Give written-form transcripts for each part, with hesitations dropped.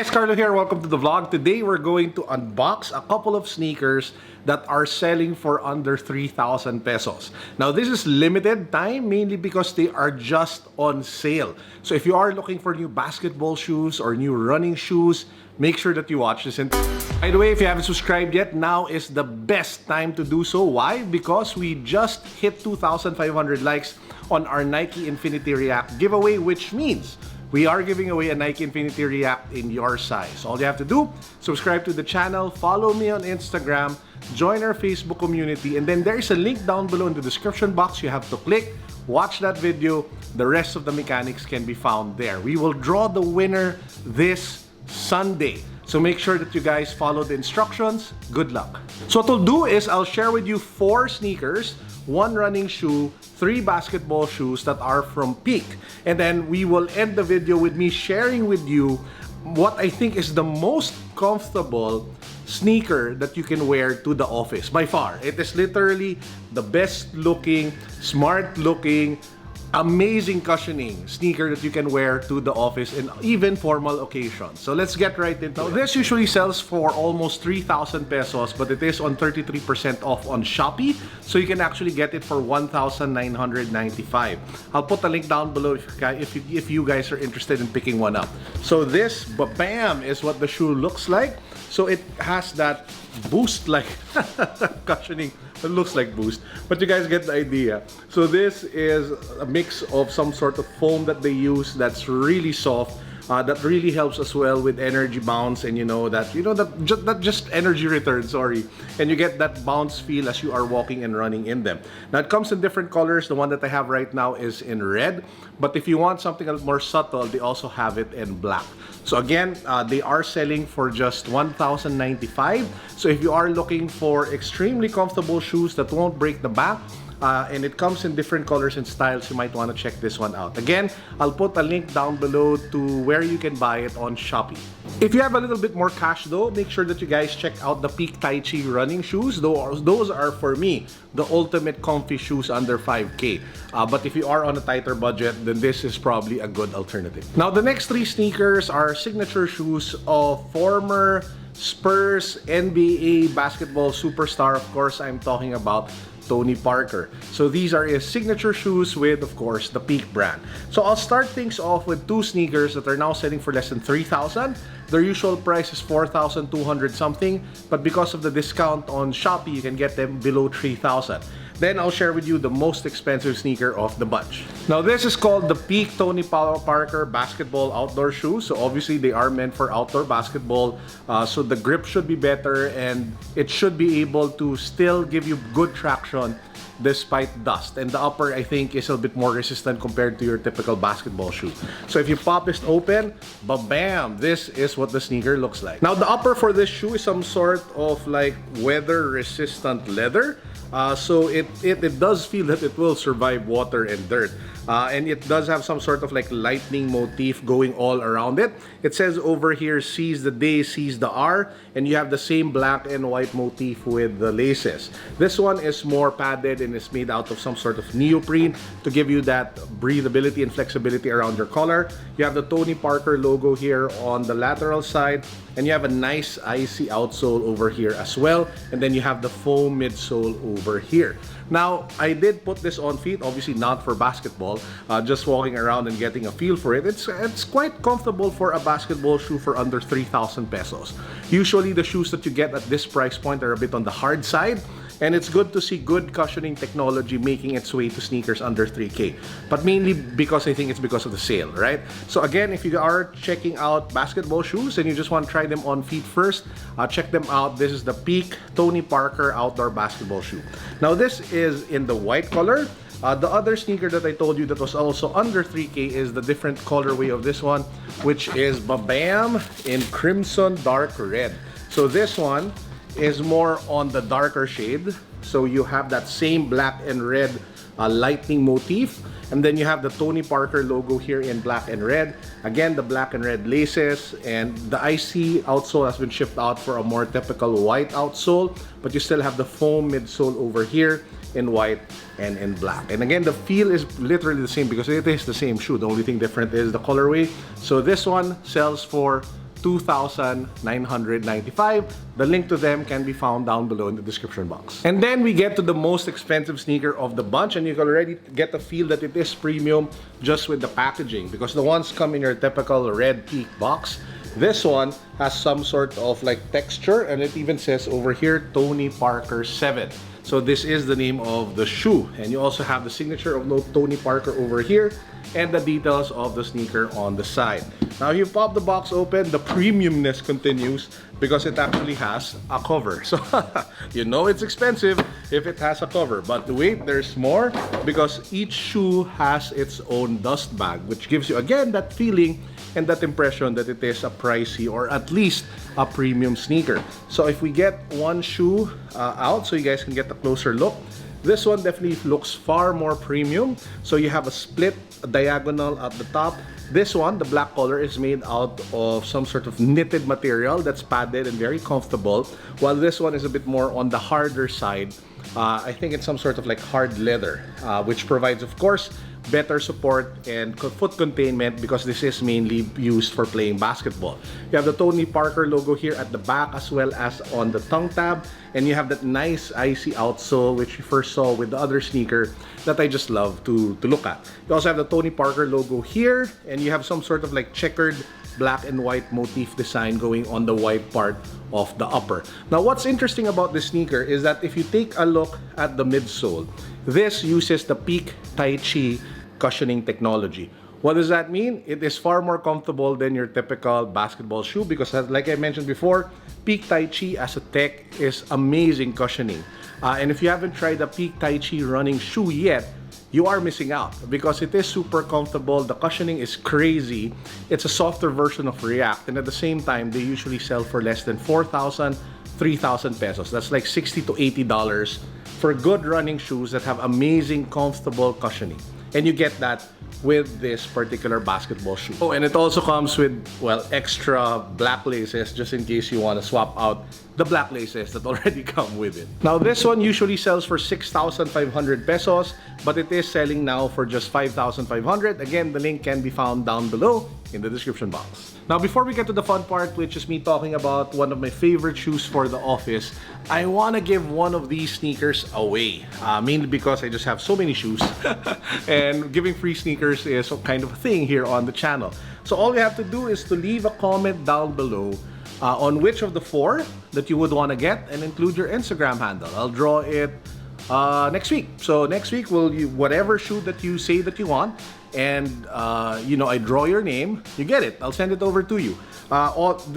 guys, Carlo here. Welcome to the vlog. Today we're going to unbox a couple of sneakers that are selling for under 3,000 pesos. Now this is limited time mainly because they are just on sale. So if you are looking for new basketball shoes or new running shoes, make sure that you watch this. And by the way, if you haven't subscribed yet, now is the best time to do so. Why? Because we just hit 2,500 likes on our Nike Infinity React giveaway, which means we are giving away a Nike Infinity React in your size. All you have to do, subscribe to the channel, follow me on Instagram, join our Facebook community, and then there's a link down below in the description box you have to click, watch that video. The rest of the mechanics can be found there. We will draw the winner this Sunday. So make sure that you guys follow the instructions. Good luck. So what I'll do is I'll share with you 4 sneakers, 1 running shoe, 3 basketball shoes that are from Peak. And then we will end the video with me sharing with you what I think is the most comfortable sneaker that you can wear to the office. By far, it is literally the best looking, smart looking, amazing cushioning sneaker that you can wear to the office in even formal occasions. So let's get right into it. This usually sells for almost 3,000 pesos, but it is on 33% off on Shopee. So you can actually get it for 1,995. I'll put a link down below if you guys are interested in picking one up. So this, bam, is what the shoe looks like. So it has that boost-like cushioning. It looks like boost, but you guys get the idea. So this is a mix of some sort of foam that they use that's really soft, that really helps as well with energy bounce, and that just energy return, sorry, and you get that bounce feel as you are walking and running in them. Now it comes in different colors. The one that I have right now is in red, but if you want something a little more subtle, they also have it in black. So again, they are selling for just 1,095. So if you are looking for extremely comfortable shoes that won't break the back, and it comes in different colors and styles, you might want to check this one out. Again, I'll put a link down below to where you can buy it on Shopee. If you have a little bit more cash though, make sure that you guys check out the Peak Tai Chi running shoes. Those are, for me, the ultimate comfy shoes under 5K. But if you are on a tighter budget, then this is probably a good alternative. Now, the next 3 sneakers are signature shoes of former Spurs NBA basketball superstar. Of course, I'm talking about Tony Parker. So these are his signature shoes with, of course, the Peak brand. So I'll start things off with 2 sneakers that are now selling for less than 3,000. Their usual price is 4,200 something, but because of the discount on Shopee, you can get them below 3,000. Then I'll share with you the most expensive sneaker of the bunch. Now this is called the Peak Tony Parker basketball outdoor shoes. So obviously they are meant for outdoor basketball. So the grip should be better and it should be able to still give you good traction despite dust. And the upper, I think, is a bit more resistant compared to your typical basketball shoe. So if you pop this open, bam, this is what the sneaker looks like. Now the upper for this shoe is some sort of like weather resistant leather. So it does feel that it will survive water and dirt. And it does have some sort of like lightning motif going all around it. It says over here, seize the day, seize the hour. And you have the same black and white motif with the laces. This one is more padded and is made out of some sort of neoprene to give you that breathability and flexibility around your collar. You have the Tony Parker logo here on the lateral side. And you have a nice icy outsole over here as well. And then you have the foam midsole over here. Now, I did put this on feet, obviously not for basketball, just walking around and getting a feel for it. It's quite comfortable for a basketball shoe for under 3,000 pesos. Usually the shoes that you get at this price point are a bit on the hard side. And it's good to see good cushioning technology making its way to sneakers under 3K. But mainly because I think it's because of the sale, right? So again, if you are checking out basketball shoes and you just want to try them on feet first, check them out. This is the Peak Tony Parker outdoor basketball shoe. Now this is in the white color. The other sneaker that I told you that was also under 3K is the different colorway of this one, which is bam in crimson dark red. So this one is more on the darker shade. So you have that same black and red lightning motif. And then you have the Tony Parker logo here in black and red. Again, the black and red laces. And the icy outsole has been shipped out for a more typical white outsole. But you still have the foam midsole over here in white and in black. And again, the feel is literally the same because it is the same shoe. The only thing different is the colorway. So this one sells for 2,995. The link to them can be found down below in the description box. And then we get to the most expensive sneaker of the bunch, and you can already get the feel that it is premium just with the packaging, because the ones come in your typical red teak box. This one has some sort of like texture, and it even says over here Tony Parker 7. So this is the name of the shoe, and you also have the signature of Tony Parker over here and the details of the sneaker on the side. Now you pop the box open, the premiumness continues because it actually has a cover. So you know it's expensive if it has a cover. But wait, there's more, because each shoe has its own dust bag, which gives you again that feeling and that impression that it is a pricey or at least a premium sneaker. So if we get one shoe out so you guys can get a closer look, this one definitely looks far more premium. So you have a split diagonal at the top. This one, the black color, is made out of some sort of knitted material that's padded and very comfortable, while this one is a bit more on the harder side. I think it's some sort of like hard leather, which provides, of course, better support and foot containment, because this is mainly used for playing basketball. You have the Tony Parker logo here at the back as well as on the tongue tab, and you have that nice icy outsole which you first saw with the other sneaker that I just love to look at. You also have the Tony Parker logo here, and you have some sort of like checkered black and white motif design going on the white part of the upper. Now what's interesting about this sneaker is that if you take a look at the midsole, this uses the Peak Tai Chi cushioning technology. What does that mean? It is far more comfortable than your typical basketball shoe, because like I mentioned before, Peak Tai Chi as a tech is amazing cushioning. And if you haven't tried the Peak Tai Chi running shoe yet, you are missing out, because it is super comfortable. The cushioning is crazy. It's a softer version of React, and at the same time, they usually sell for less than 4,000, 3,000 pesos. That's like $60 to $80 for good running shoes that have amazing, comfortable cushioning. And you get that with this particular basketball shoe. Oh, and it also comes with, well, extra black laces just in case you want to swap out the black laces that already come with it. Now this one usually sells for 6,500 pesos, but it is selling now for just 5,500. Again, the link can be found down below in the description box. Now before we get to the fun part, which is me talking about one of my favorite shoes for the office, I want to give one of these sneakers away, mainly because I just have so many shoes and giving free sneakers is kind of a thing here on the channel. So all you have to do is to leave a comment down below on which of the 4 that you would want to get, and include your Instagram handle. I'll draw it next week. So next week, whatever shoe that you say that you want, and you know, I draw your name, you get it. I'll send it over to you.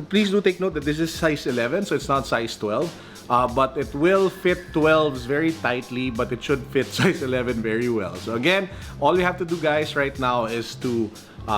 Please do take note that this is size 11, so it's not size 12. But it will fit 12s very tightly, but it should fit size 11 very well. So again, all you have to do, guys, right now is to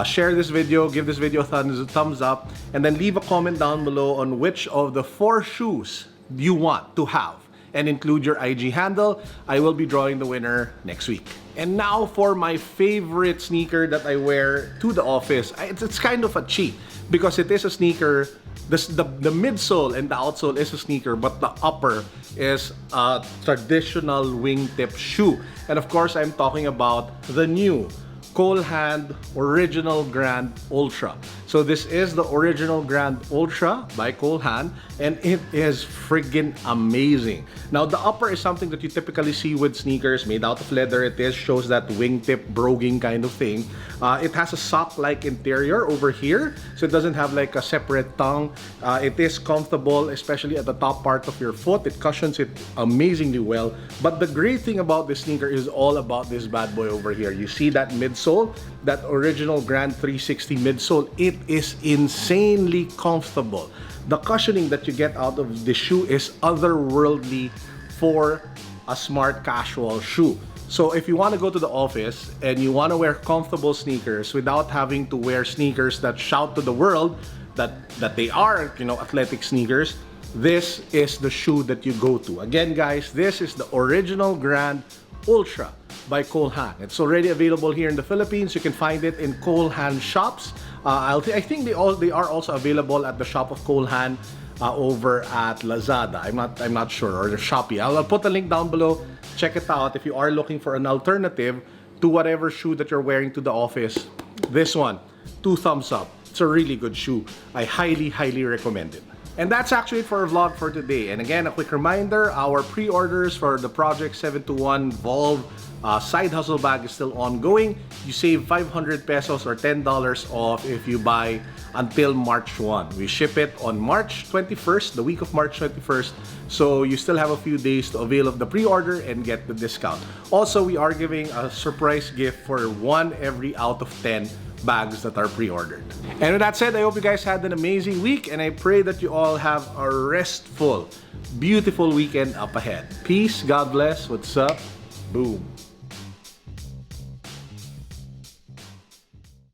share this video, give this video a thumbs up, and then leave a comment down below on which of the 4 shoes you want to have, and include your IG handle. I will be drawing the winner next week. And now for my favorite sneaker that I wear to the office. It's kind of a cheat, because it is a sneaker. The midsole and the outsole is a sneaker, but the upper is a traditional wingtip shoe. And of course, I'm talking about the new Cole Haan Original Grand Ultra. So this is the Original Grand Ultra by Cole Haan, and it is friggin' amazing. Now the upper is something that you typically see with sneakers made out of leather. It shows that wingtip broguing kind of thing. It has a sock-like interior over here, so it doesn't have like a separate tongue. It is comfortable, especially at the top part of your foot. It cushions it amazingly well. But the great thing about this sneaker is all about this bad boy over here. You see that midsole, that Original Grand 360 midsole. It is insanely comfortable. The cushioning that you get out of the shoe is otherworldly for a smart casual shoe. So if you want to go to the office and you want to wear comfortable sneakers without having to wear sneakers that shout to the world that they are, you know, athletic sneakers, this is the shoe that you go to. Again, guys, this is the Original Grand Ultra by Cole Haan. It's already available here in the Philippines. You can find it in Cole Haan shops. I think they are also available at the shop of Cole Haan over at Lazada. I'm not sure, or the Shopee. I'll put a link down below. Check it out if you are looking for an alternative to whatever shoe that you're wearing to the office. This one, 2 thumbs up It's a really good shoe. I highly, highly recommend it. And that's actually it for our vlog for today. And again, a quick reminder, our pre-orders for the Project 721 VAULV side hustle bag is still ongoing. You save 500 pesos or $10 off if you buy until March 1. We ship it on March 21st, the week of March 21st. So you still have a few days to avail of the pre-order and get the discount. Also, we are giving a surprise gift for 1 every out of 10 bags that are pre-ordered. And with that said, I hope you guys had an amazing week, and I pray that you all have a restful, beautiful weekend up ahead. Peace, God bless, what's up, boom.